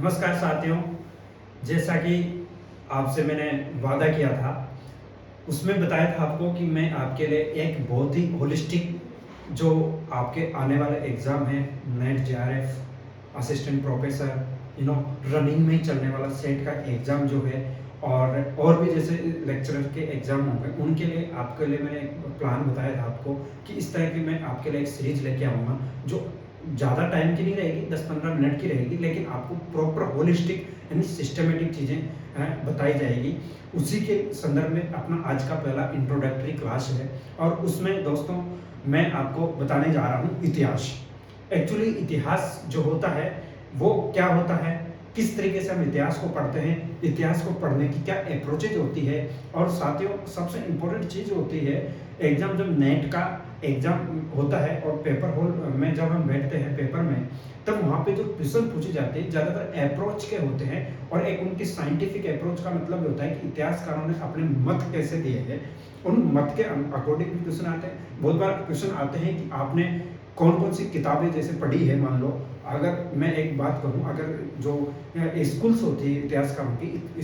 नमस्कार साथियों। जैसा कि आपसे मैंने वादा किया था, उसमें बताया था आपको कि मैं आपके लिए एक बहुत ही होलिस्टिक जो आपके आने वाले एग्ज़ाम है, net JRF assistant professor, running में ही चलने वाला सेट का एग्ज़ाम जो है, और भी जैसे लेक्चरर के एग्ज़ाम होंगे, उनके लिए आपके लिए मैंने एक प्लान बताया था आपको कि इस तरह की मैं आपके लिए एक सीरीज लेके आऊँगा जो ज़्यादा टाइम की नहीं रहेगी, 10-15 मिनट की रहेगी, लेकिन आपको प्रॉपर होलिस्टिक यानी सिस्टमेटिक चीज़ें बताई जाएगी। उसी के संदर्भ में अपना आज का पहला इंट्रोडक्टरी क्लास है और उसमें दोस्तों मैं आपको बताने जा रहा हूँ इतिहास। एक्चुअली इतिहास जो होता है वो क्या होता है, किस तरीके से हम इतिहास को पढ़ते हैं, इतिहास को पढ़ने की क्या अप्रोचेज होती है, और साथियों सबसे इम्पोर्टेंट चीज़ होती है एग्ज़ाम, जब नेट का एग्ज़ाम होता है और पेपर हॉल में जब हम बैठते हैं पेपर में, तब वहाँ पे जो क्वेश्चन पूछे जाते हैं ज़्यादातर अप्रोच के होते हैं, और एक उनकी साइंटिफिक अप्रोच का मतलब होता है कि इतिहासकारों ने अपने मत कैसे दिए हैं, उन मत के अकॉर्डिंग भी क्वेश्चन आते हैं। बहुत बार क्वेश्चन आते हैं कि आपने कौन कौन सी किताबें जैसे पढ़ी है। मान लो अगर मैं एक बात कहूँ, अगर जो स्कूल्स होती है इतिहासकारों की,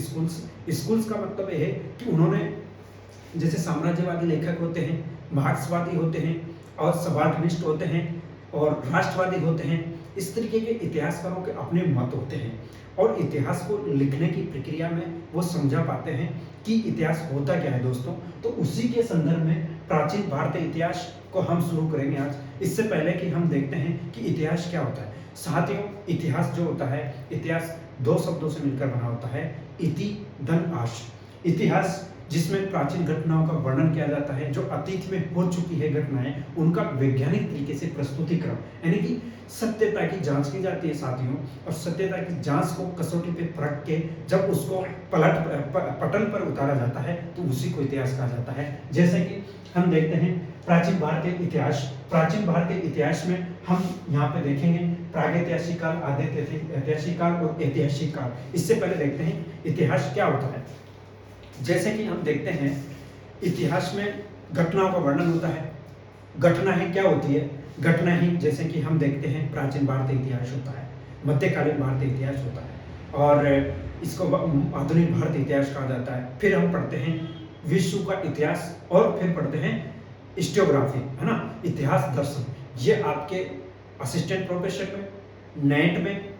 स्कूल्स का मतलब ये है कि उन्होंने जैसे साम्राज्यवादी लेखक होते हैं, मार्क्सवादी होते हैं, और सबाल्टर्निस्ट होते हैं, और राष्ट्रवादी होते हैं। इस तरीके के इतिहासकारों के अपने मत होते हैं, और इतिहास को लिखने की प्रक्रिया में वो समझा पाते हैं कि इतिहास होता क्या है दोस्तों। तो उसी के संदर्भ में प्राचीन भारतीय इतिहास को हम शुरू करेंगे आज। इससे पहले कि हम देखते हैं कि इतिहास क्या होता है। साथियों, इतिहास जो होता है, इतिहास दो शब्दों से मिलकर बना होता है, इति धन आश। इतिहास जिसमें प्राचीन घटनाओं का वर्णन किया जाता है, जो अतीत में हो चुकी है घटनाएं, उनका वैज्ञानिक तरीके से प्रस्तुतिकरण, यानी कि सत्यता की जांच की जाती है साथियों। और सत्यता की जांच को कसौटी पे परख के जब उसको पटल पर उतारा जाता है, तो उसी को इतिहास कहा जाता है। जैसे कि हम देखते हैं प्राचीन भारतीय इतिहास। प्राचीन भारतीय इतिहास में हम यहाँ पे देखेंगे प्रागैतिहासिक काल, आद्यऐतिहासिक काल और ऐतिहासिक काल। इससे पहले देखते हैं इतिहास क्या होता है। जैसे कि हम देखते हैं इतिहास में घटनाओं का वर्णन होता है। घटना है क्या होती है, घटना ही जैसे कि हम देखते हैं प्राचीन भारतीय इतिहास होता है, मध्यकालीन भारतीय इतिहास होता है, और इसको आधुनिक भारतीय इतिहास कहा जाता है। फिर हम पढ़ते हैं विश्व का इतिहास, और फिर पढ़ते हैं हिस्टोग्राफी, है ना, इतिहास दर्शन। ये आपके असिस्टेंट प्रोफेसर में, नेट में,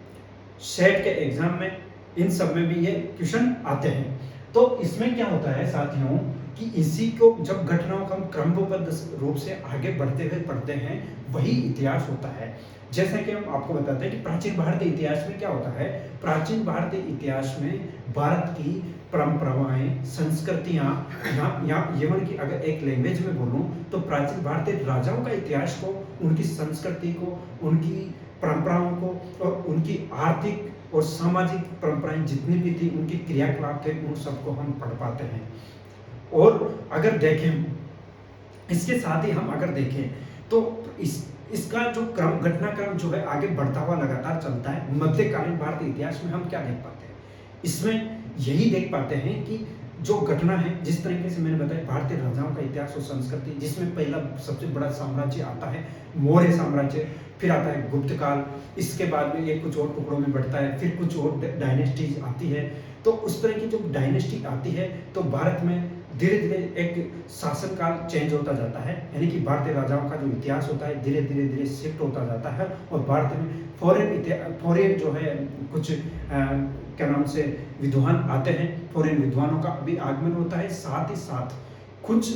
सेट के एग्जाम में, इन सब में भी ये क्वेश्चन आते हैं। तो इसमें क्या होता है साथियों कि इसी को जब घटनाओं को हम क्रमबद्ध रूप से आगे बढ़ते हुए पढ़ते हैं, वही इतिहास होता है। जैसे कि हम आपको बताते हैं कि प्राचीन भारतीय इतिहास में क्या होता है। प्राचीन भारतीय इतिहास में भारत की परंपराएं, संस्कृतियां, या यमन की अगर एक लैंग्वेज में बोलूं तो प्राचीन भारतीय राजाओं का इतिहास को, उनकी संस्कृति को, उनकी परंपराओं को, और उनकी आर्थिक और सामाजिक परंपराएं जितनी भी थी, उनके क्रियाकलाप थे, उन सबको हम पढ़ पाते हैं। और अगर देखें, इसके साथ ही हम अगर देखें तो इसका जो क्रम, घटनाक्रम जो है आगे बढ़ता हुआ लगातार चलता है। मध्यकालीन भारतीय इतिहास में हम क्या देख पाते हैं, इसमें यही देख पाते हैं कि जो घटना है, जिस तरीके से मैंने बताया भारतीय राजाओं का इतिहास और संस्कृति, जिसमें पहला सबसे बड़ा साम्राज्य आता है मौर्य साम्राज्य, फिर आता है गुप्त काल, इसके बाद में ये कुछ और टुकड़ों में बढ़ता है, फिर कुछ और डायनेस्टीज आती है। तो उस तरह की जो डायनेस्टी आती है, तो भारत में धीरे धीरे एक शासन काल चेंज होता जाता है, यानी कि भारतीय राजाओं का जो इतिहास होता है धीरे धीरे धीरे शिफ्ट होता जाता है, और भारत में फॉरेन जो है कुछ क्या नाम से विद्वान आते हैं, फॉरेन विद्वानों का भी आगमन होता है। साथ ही साथ कुछ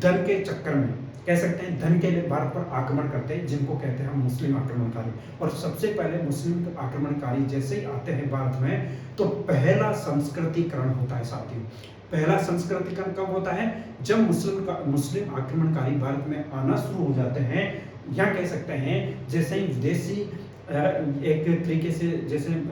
धन के चक्कर में, कह सकते हैं धन के लिए भारत पर आक्रमण करते हैं, जिनको कहते हैं हम मुस्लिम आक्रमणकारी। और सबसे पहले मुस्लिम आक्रमणकारी जैसे ही आते हैं भारत में, तो पहला संस्कृतिकरण होता है साथियों। पहला संस्कृतिकरण कब होता है, जब मुस्लिम आक्रमणकारी भारत में आना शुरू हो जाते हैं, या कह सकते हैं जैसे ही विदेशी एक तरीके से, जैसे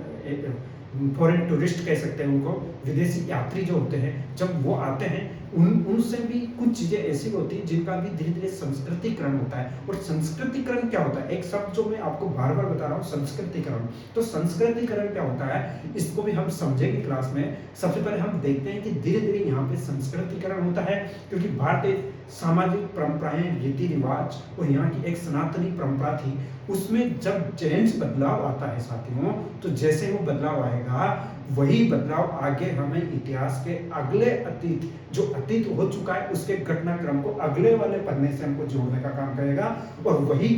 फॉरेन टूरिस्ट कह सकते हैं उनको, विदेशी यात्री जो होते हैं, जब वो आते हैं उन उनसे भी कुछ चीज़ें ऐसी होती हैं जिनका भी धीरे-धीरे संस्कृतिकरण होता है। और संस्कृतिकरण क्या होता है? एक शब्द जो मैं आपको बार-बार बता रहा हूँ, संस्कृतिकरण। तो संस्कृतिकरण क्या होता है? इसको भी हम समझेंगे क्लास में। सबसे पहले हम देखते हैं कि धीरे-धीरे यहाँ पे संस्कृतिकरण होता है, क्योंकि भारतीय सामाजिक परंपराएं, रीति-रिवाज और यहाँ की एक सनातनी परंपरा थी, उसमें जब चेंज बदलाव आता है साथियों, तो जैसे वो बदलाव आएगा, वही बदलाव आगे हमें इतिहास के अगले अतीत, जो अतीत हो चुका है उसके घटनाक्रम को अगले वाले पन्ने से हमको जोड़ने का काम करेगा। और वही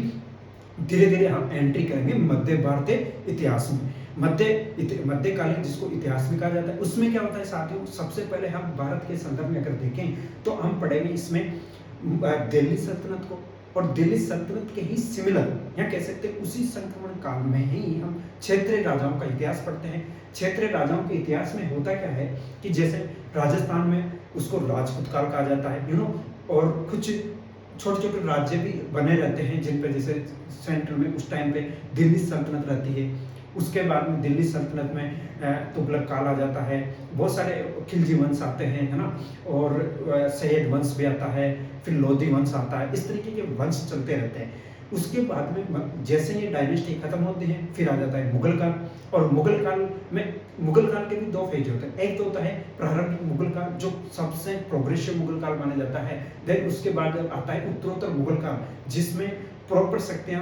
धीरे-धीरे हम एंट्री करेंगे मध्य भारतीय इतिहास में। मध्यकालीन जिसको इतिहास भी कहा जाता है, उसमें क्या होता है साथियों? सबसे पहले हम भारत के संदर्भ में अगर देखें तो हम पढ़ेंगे इसमें दिल्ली सल्तनत को, और दिल्ली सल्तनत के ही सिमिलर, या कह सकते हैं उसी संक्रमण काल में ही हम क्षेत्रीय राजाओं का इतिहास पढ़ते हैं। क्षेत्रीय राजाओं के इतिहास में होता क्या है कि जैसे राजस्थान में उसको राजपूत काल कहा जाता है, और कुछ छोटे छोटे राज्य भी बने रहते हैं जिन पे, जैसे सेंट्रल में उस टाइम पे दिल्ली सल्तनत रहती है। उसके बाद में दिल्ली सल्तनत में तुगलक काल आ जाता है, बहुत सारे खिलजी वंश आते हैं, है ना, और सैयद वंश भी आता है, फिर लोधी वंश आता है, इस तरीके के वंश चलते रहते हैं। उसके बाद में जैसे ये डायनेस्टी खत्म होती है, फिर आ जाता है मुगल काल। और मुगल काल के भी दो फेज होते हैं। एक तो होता है प्रारंभिक मुगल काल, जो सबसे प्रोग्रेसिव मुगल काल माना जाता है। देन उसके बाद आता है उत्तरोत्तर मुगल काल, जिसमें प्रॉपर शक्तियां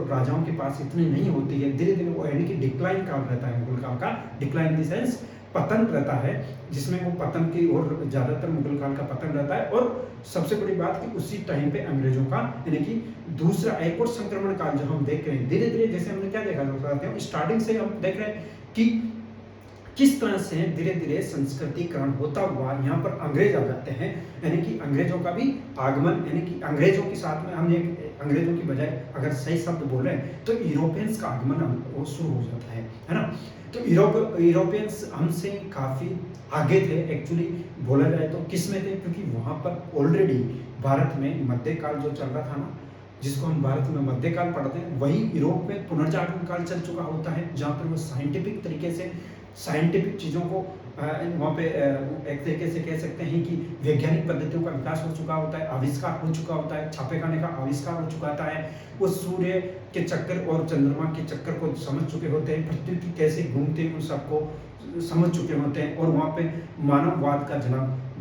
राजाओं के पास इतनी नहीं होती है। धीरे धीरे वो यानी कि डिक्लाइन काल रहता है मुगल काल का। डिक्लाइन इन द सेंस पतन रहता है, जिसमें वो पतन की और ज्यादातर मुगल काल का पतन रहता है। और सबसे बड़ी बात कि उसी टाइम पे अंग्रेजों का, यानी कि दूसरा एक और संक्रमण काल जो हम देख रहे हैं धीरे धीरे, जैसे हमने क्या देखा, स्टार्टिंग से हम देख रहे हैं कि किस तरह से धीरे धीरे संस्कृतिकरण होता हुआ यहाँ पर अंग्रेज आ जाते हैं, यानी कि अंग्रेजों का भी आगमन, यानी कि अंग्रेजों के साथ में हम एक अंग्रेजों की बजाय अगर सही शब्द बोले तो यूरोपियंस का आगमन वो शुरू हो जाता है ना। तो यूरोपियंस हमसे काफ़ी आगे थे एक्चुअली, बोला जाए तो किस में थे, क्योंकि वहाँ पर ऑलरेडी भारत में मध्यकाल जो चल रहा था ना, जिसको हम भारत में मध्यकाल पढ़ते हैं, वही यूरोप में पुनर्जागरण काल चल चुका होता है, जहाँ पर वो साइंटिफिक तरीके से साइंटिफिक चीज़ों को वहाँ पे एक तरीके से कह सकते हैं कि वैज्ञानिक पद्धतियों का विकास हो चुका होता है, आविष्कार हो चुका होता है, छापे खाने का आविष्कार हो चुका होता है। वो सूर्य के चक्कर और चंद्रमा के चक्कर को समझ चुके होते हैं, पृथ्वी की कैसे घूमते हैं उन सबको समझ चुके होते हैं। और वहाँ पे मानववाद का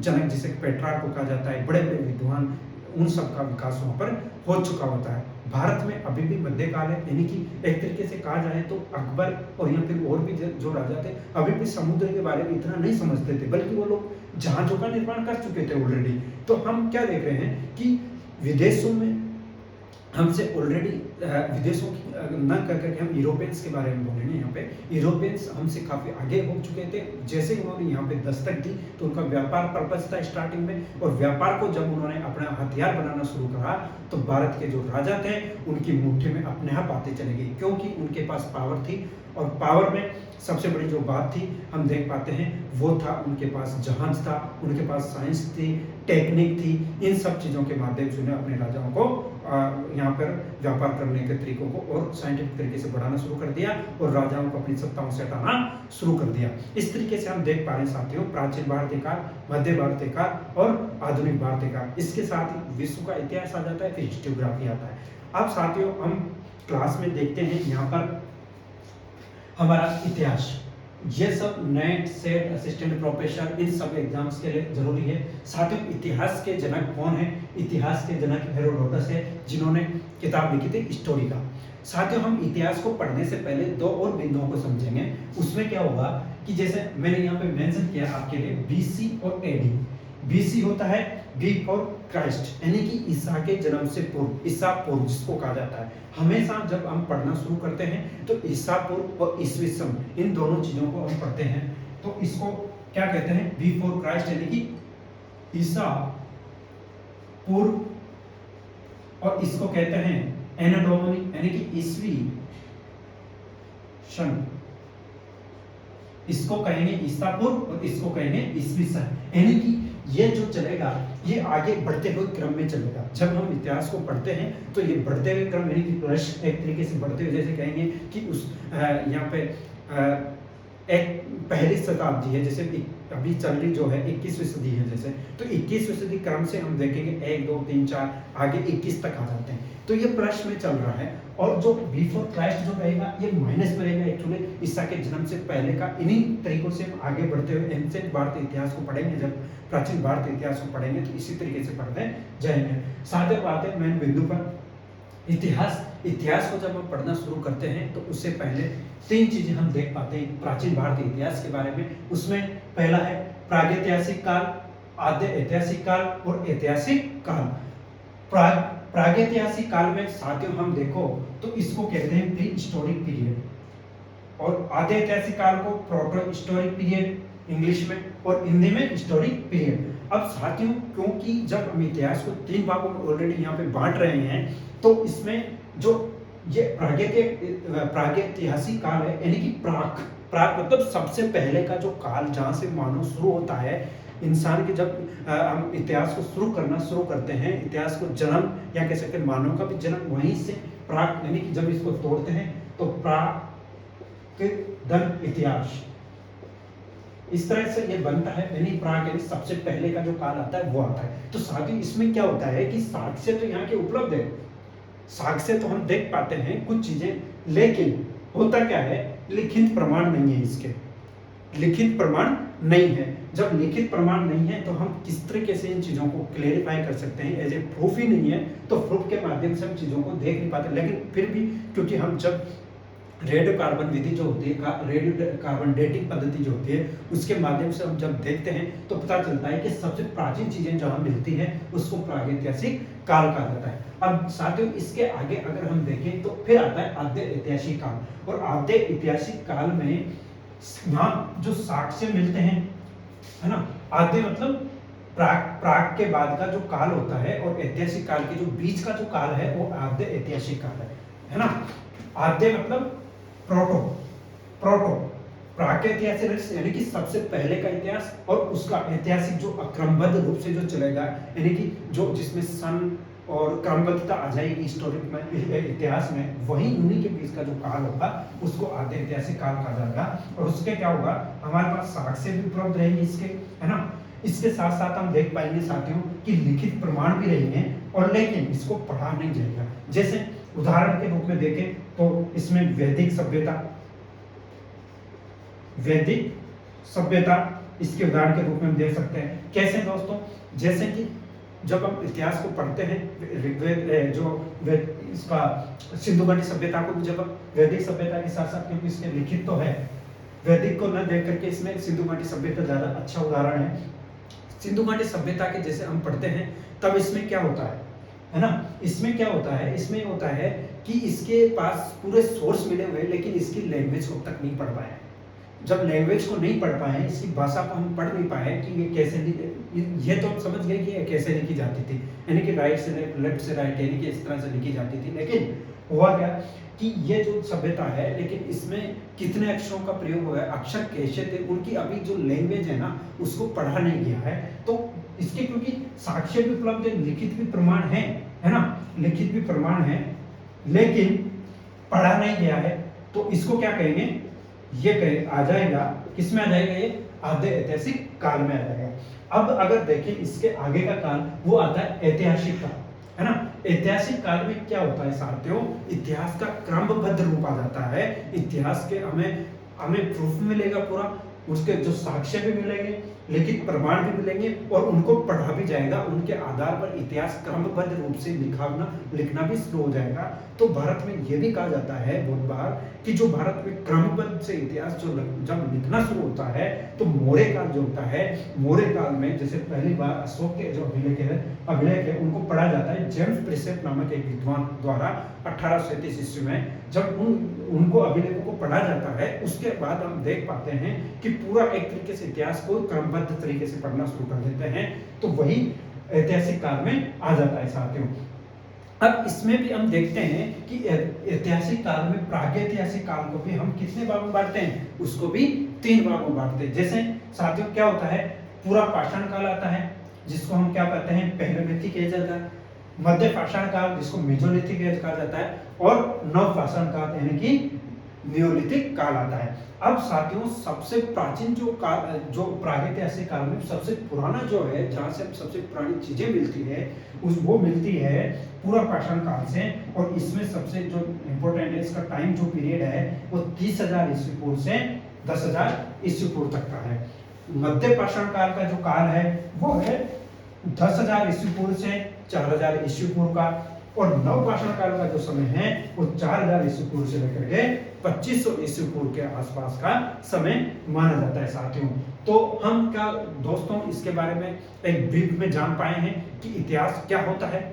जनक जिसे पेट्रार्क को कहा जाता है, बड़े बड़े विद्वान, उन सब का विकास वहाँ पर हो चुका होता है। भारत में अभी भी मध्यकाल है, यानी कि एक तरीके से कहा जाए तो अकबर और या फिर और भी जो राजा थे अभी भी समुद्र के बारे में इतना नहीं समझते थे, बल्कि वो लोग जहाजों का निर्माण कर चुके थे ऑलरेडी। तो हम क्या देख रहे हैं कि विदेशों में हमसे ऑलरेडी, विदेशों की न कर करके हम यूरोपियंस के बारे में बोलेंगे। यहाँ पे यूरोपियंस हमसे काफ़ी आगे हो चुके थे। जैसे ही उन्होंने यहाँ पे दस्तक दी तो उनका व्यापार पर्पस था स्टार्टिंग में, और व्यापार को जब उन्होंने अपना हथियार बनाना शुरू करा तो भारत के जो राजा थे उनकी मुट्ठी में अपने आप बातें चली गई, क्योंकि उनके पास पावर थी। और पावर में सबसे बड़ी जो बात थी हम देख पाते हैं वो था उनके पास जहाज था, उनके पास साइंस थी, टेक्निक थी। इन सब चीज़ों के माध्यम से उन्हें अपने राजाओं को यहाँ पर व्यापार करने के तरीकों को और साइंटिफिक तरीके से बढ़ाना शुरू कर दिया, और राजाओं को अपनी सत्ताओं से हटाना शुरू कर दिया। इस तरीके से हम देख पा रहे हैं साथियों, प्राचीन भारतीय काल, मध्य भारतीय काल और आधुनिक भारतीय काल। इसके साथ ही विश्व का इतिहास आ जाता है, फिर हिस्टोग्राफी आता है। अब साथियों हम क्लास में देखते हैं यहाँ पर हमारा इतिहास, ये सब net set assistant professor in सब एग्जाम्स के लिए जरूरी है। साथियों इतिहास के जनक कौन है? इतिहास के जनक हेरोडोटस है, जिन्होंने किताब लिखी थी हिस्टोरिका। साथियों हम इतिहास को पढ़ने से पहले दो और बिंदुओं को समझेंगे। उसमें क्या होगा कि जैसे मैंने यहाँ पे मेंशन किया आपके लिए बीसी और एडी। बीसी होता है बिफोर क्राइस्ट, यानी कि ईसा के जन्म से पूर्व, ईसा पूर्व जिसको कहा जाता है। हमेशा जब हम पढ़ना शुरू करते हैं तो ईसा पूर्व और ईसवी सन इन दोनों चीजों को हम पढ़ते हैं, तो इसको क्या कहते हैं? बिफोर क्राइस्ट, यानी कि ईसा पूर्व, और इसको कहते हैं एनो डोमिनी, यानी कि ईसवी सन। इसको कहेंगे ईसा पूर्व और इसको कहेंगे ईसवी सन। यानी कि ये जो चलेगा ये आगे बढ़ते हुए क्रम में चलेगा। जब हम इतिहास को पढ़ते हैं तो ये बढ़ते हुए क्रम, यानी कि एक तरीके से बढ़ते हुए, जैसे कहेंगे कि उस यहाँ पे एक पहली शताब्दी है, जैसे अभी चल रही जो है 21वीं सदी है जैसे, तो 21वीं सदी क्रम से हम देखेंगे 1 2 3 4 आगे 21 तक आ जाते हैं, तो ये प्लस में चल रहा है। और जो बिफोर क्राइस्ट जो रहेगा ये माइनस में रहेगा, एक्चुअली ईसा के जन्म से पहले का। इन्हीं तरीकों से हम आगे बढ़ते हुए एंशिएंट भारतीय इतिहास को पढ़ेंगे, जब प्राचीन भारतीय इतिहास को पढ़ेंगे तो इसी तरीके से पढ़ते जाएंगे। साथ बात है मेन बिंदु पर, इतिहास को जब हम पढ़ना शुरू करते हैं तो उससे पहले 3 चीजें हम देख पाते हैं प्राचीन भारतीय इतिहास के बारे में। उसमें पहला है प्रागैतिहासिक काल, आद्य ऐतिहासिक काल और ऐतिहासिक काल। प्रागैतिहासिक काल में साथियों हम देखो तो इसको कहते हैं प्री हिस्टोरिक पीरियड, और आद्य ऐतिहासिक काल को प्रोटो हिस्टोरिक पीरियड इंग्लिश में, और हिंदी में हिस्टोरिक पीरियड। अब साथियों क्योंकि जब हम इतिहास को 3 भागों में ऑलरेडी यहाँ पे बांट रहे हैं, तो इसमें जो ये प्रागैतिहासिक काल है, यानी कि प्राक मतलब सबसे पहले का जो काल जहाँ से मानव शुरू होता है, इंसान के जब हम इतिहास को शुरू करते हैं, इतिहास को जन्म या कह सकते हैं मानव का भी जन्म वहीं से प्राक, यानी कि जब इसको तोड़ते हैं तो प्राक धन इतिहास, इस तरह से ये बनता है। यानी प्राग यानी सबसे पहले का जो काल आता है वो आता है। तो साथ इसमें क्या होता है कि साक्ष्य तो यहाँ के उपलब्ध है, साक्ष्य तो हम देख पाते हैं कुछ चीजें, लेकिन होता क्या है लिखित प्रमाण नहीं है, इसके लिखित प्रमाण नहीं है। जब लिखित प्रमाण नहीं है तो हम किस तरीके से इन चीजों को क्लेरिफाई कर सकते हैं, एज ए प्रूफ ही नहीं है तो प्रूफ के माध्यम से हम चीजों को देख नहीं पाते। लेकिन फिर भी क्योंकि हम जब रेडियो कार्बन विधि जो होती है, रेडियो कार्बन डेटिंग पद्धति जो होती है, उसके माध्यम से हम जब देखते हैं तो पता चलता है कि सबसे प्राचीन चीजें जहां मिलती हैं उसको प्रागैतिहासिक काल कहा जाता है। अब साथियों इसके आगे अगर हम देखें तो फिर आता है आद्य ऐतिहासिक काल, और आद्य ऐतिहासिक काल में यहाँ जो साक्ष्य मिलते हैं, है ना, आद्य मतलब प्राग के बाद का जो काल होता है, और ऐतिहासिक काल के जो बीच का जो काल है वो आद्य ऐतिहासिक काल है ना। आद्य मतलब प्रोटो प्रागैतिहासिक यानी कि सबसे पहले का इतिहास, और उसका ऐतिहासिक जो अक्रमबद्ध रूप से जो चलेगा, यानी कि जो जिसमें सन और क्रमबद्धता आ जाएगी हिस्टोरिक में, इतिहास में, वही उन्हीं के बीच का जो काल होगा उसको आद्य ऐतिहासिक काल कहा जाएगा। और उसके क्या होगा, हमारे पास साक्ष्य भी उपलब्ध रहेंगे इसके, है ना। इसके साथ साथ हम देख पाएंगे साथियों कि लिखित प्रमाण भी रहेंगे, और लेकिन इसको पढ़ा नहीं जाएगा। जैसे उदाहरण के रूप में देखें तो इसमें वैदिक सभ्यता इसके उदाहरण के रूप में हम देख सकते हैं। कैसे दोस्तों, जैसे कि जब हम इतिहास को पढ़ते हैं, इसका सिंधु घाटी सभ्यता को जब वैदिक सभ्यता के साथ साथ, क्योंकि इसके लिखित तो है, वैदिक को न देख करके इसमें सिंधु घाटी सभ्यता ज्यादा अच्छा उदाहरण है। सिंधु घाटी सभ्यता के जैसे हम पढ़ते हैं तब इसमें क्या होता है ना, इसमें क्या होता है, इसमें होता है कि इसके पास पूरे सोर्स मिले हुए, लेकिन इसकी लैंग्वेज को अब तक नहीं पढ़ पाए। जब लैंग्वेज को नहीं पढ़ पाए, इसकी भाषा को हम पढ़ नहीं पाए कि ये कैसे, ये तो हम समझ गए कि ये कैसे लिखी जाती थी, यानी कि राइट से लेफ्ट से राइट, यानी कि इस तरह से लिखी जाती थी। लेकिन हुआ क्या कि ये जो सभ्यता है, लेकिन इसमें कितने अक्षरों का प्रयोग हुआ है, अक्षर कैसे थे, उनकी अभी जो लैंग्वेज है ना उसको पढ़ा नहीं गया है। तो इसके क्योंकि साक्ष्य भी उपलब्ध है, लिखित भी प्रमाण है ना, लिखित भी प्रमाण है, लेकिन पढ़ा नहीं गया है, तो इसको क्या कहेंगे, ये कहे आ जाएगा, किसमें आ जाएगा, ये आद्य ऐतिहासिक काल में आ जाएगा। अब अगर देखें इसके आगे का काल, वो आता है ऐतिहासिक काल, है ना। ऐतिहासिक काल में क्या होता है साथियों, इतिहास का क्रमबद्ध रूप आ जाता है। इतिहास के हमें प्रूफ मिलेगा पूरा, उसके जो साक्ष्य भी मिलेंगे, लिखित प्रमाण भी मिलेंगे, और उनको पढ़ा भी जाएगा। उनके आधार पर इतिहास क्रमबद्ध रूप से लिखना भी शुरू हो जाएगा। तो भारत में यह भी कहा जाता है बहुत बार कि जो भारत में क्रमबद्ध से इतिहास जब लिखना शुरू होता है, तो मौर्य काल जो होता है, मौर्य काल में जैसे पहली बार अशोक के जो अभिलेख है उनको पढ़ा जाता है जेम्स प्रिसेप नामक एक विद्वान द्वारा 1837 ईस्वी में। जब उनको अभिलेखों को पढ़ा जाता है, उसके बाद हम देख पाते हैं कि पूरा एक तरीके से इतिहास को क्रमबद्ध तरीके से पढ़ना शुरू कर देते हैं। तो वही ऐतिहासिक काल में आ जाता है साथियों। अब इसमें भी हम देखते हैं कि ऐतिहासिक काल में प्रागैतिहासिक काल को भी हम कितने भागों में बांटते हैं, उसको भी 3 भागों में बांटते हैं। जैसे साथियों क्या होता है, पूरा पाषाण काल आता है जिसको हम क्या कहते हैं, पैलेयोलिथिक एज आता है, मध्य पाषाण काल जिसको मेसोलिथिक एज कहा जाता है, और नव पाषाण काल यानी कि नियोलिथिक काल आता है। अब साथियों सबसे प्राचीन जो काल, जो प्रागैतिहासिक काल में सबसे पुराना जो है, जहाँ से सबसे पुरानी चीजें मिलती है वो मिलती है पूरा पाषाण काल से। और इसमें सबसे जो इम्पोर्टेंट है, इसका टाइम जो पीरियड है वो 30,000 ईस्वी पूर्व से 10,000 ईस्वी पूर्व तक का है। मध्य पाषाण काल का जो काल है वो है 10,000 ईस्वी पूर्व से 4,000 ईस्वी पूर्व का। और नव पाषाण काल का जो समय है वो 4,000 ईस्वी पूर्व से लेकर के 2500 ईस्वी पूर्व के आसपास का समय माना जाता है साथियों। तो हम क्या दोस्तों इसके बारे में एक ब्रीफ में जान पाए हैं कि इतिहास क्या होता है।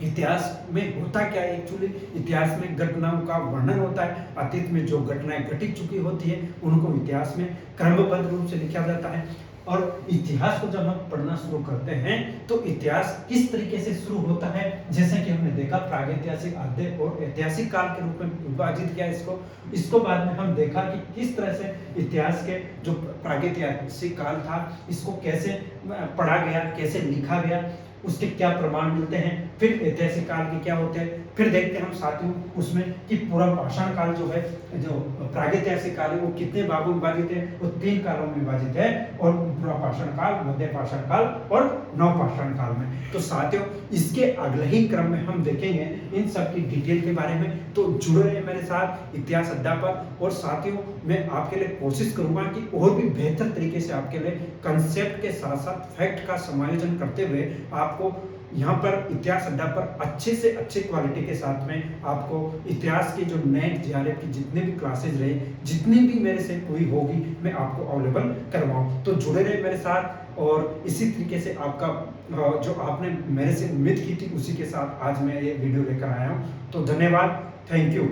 इतिहास में होता क्या है एक्चुअली, इतिहास में घटनाओं का वर्णन होता है। अतीत में जो घटनाएं घटित चुकी होती है उनको इतिहास में क्रमबद्ध रूप से लिखा जाता है। और इतिहास को जब हम पढ़ना शुरू करते हैं तो इतिहास किस तरीके से शुरू होता है, जैसे कि हमने देखा प्रागैतिहासिक, आद्य और ऐतिहासिक काल के रूप में विभाजित किया इसको बाद में हम देखा कि किस तरह से इतिहास के जो प्रागैतिहासिक काल था इसको कैसे पढ़ा गया, कैसे लिखा गया, उसके क्या प्रमाण मिलते हैं। फिर ऐतिहासिक काल के क्या होते हैं, फिर देखते हैं हम साथियों उसमें कि पूरा पाषाण काल जो है, जो प्रागैतिहासिक काल है वो कितने भागों में विभाजित है, वो 3 कालों में विभाजित है। और पूरा पाषाण काल, मध्य पाषाण काल और नव पाषाण काल में। तो साथियों इसके अगले ही क्रम में हम देखेंगे इन सब की डिटेल के बारे में। तो जुड़े रहे मेरे साथ इतिहास अड्डा पर। और साथियों मैं आपके लिए कोशिश करूंगा कि और भी बेहतर तरीके से आपके लिए कंसेप्ट के साथ साथ फैक्ट का समायोजन करते हुए आपको यहाँ पर इतिहास अड्डा पर अच्छे से अच्छे क्वालिटी के साथ में आपको इतिहास के जो नेट जेआरएफ की जितने भी क्लासेज रहे, जितनी भी मेरे से हुई होगी, मैं आपको अवेलेबल करवाऊँ। तो जुड़े रहे मेरे साथ। और इसी तरीके से आपका जो आपने मेरे से उम्मीद की थी उसी के साथ आज मैं ये वीडियो लेकर आया हूँ। तो धन्यवाद, थैंक यू।